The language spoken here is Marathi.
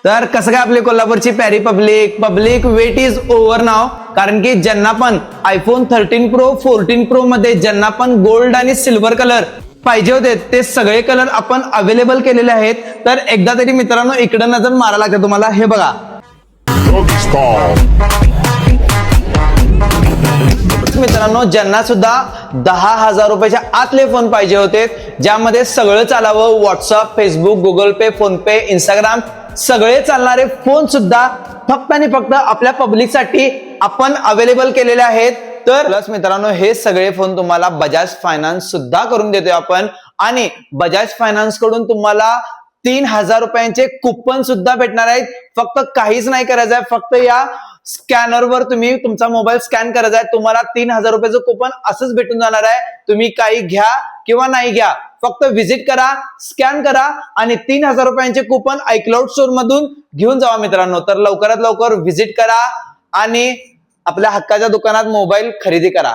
तर कसं काय आपली कोल्हापूरची प्यारी पब्लिक वेट इज ओव्हर नाव, कारण की ज्यांना पण आयफोन 13 प्रो 14 प्रो मध्ये ज्यांना पण गोल्ड आणि सिल्वर कलर पाहिजे होते ते सगळे कलर आपण अवेलेबल केलेले आहेत. तर एकदा तरी मित्रांनो इकडे नजर मारा लागते तुम्हाला. हे बघा मित्रांनो, ज्यांना सुद्धा 10,000 रुपयाच्या आतले फोन पाहिजे होते, ज्यामध्ये सगळं चालावं, व्हॉट्सअप, फेसबुक, गुगल पे, फोन पे, इंस्टाग्राम सगळे चालणारे फोन सुद्धा फक्त आणि फक्त आपल्या पब्लिकसाठी आपण अवेलेबल केलेले आहेत. तर प्लस मित्रांनो हे सगळे फोन तुम्हाला बजाज फायनान्स सुद्धा करून देतोय आपण, आणि बजाज फायनान्स कडून तुम्हाला 3,000 रुपयांचे कुपन सुद्धा भेटणार आहेत. फक्त काहीच नाही करायचं आहे, फक्त या स्कॅनरवर तुम्ही तुमचा मोबाईल स्कॅन करायचा आहे, तुम्हाला 3,000 रुपयाचं कुपन असंच भेटून जाणार आहे. तुम्ही काही घ्या किंवा नाही घ्या, फक्त व्हिजिट करा, स्कॅन करा आणि 3,000 रुपयांचे कुपन iCloud स्टोअर मधून घेऊन जावा मित्रांनो. तर लवकरात लवकर व्हिजिट करा आणि आपल्या हक्काच्या दुकानात मोबाईल खरेदी करा.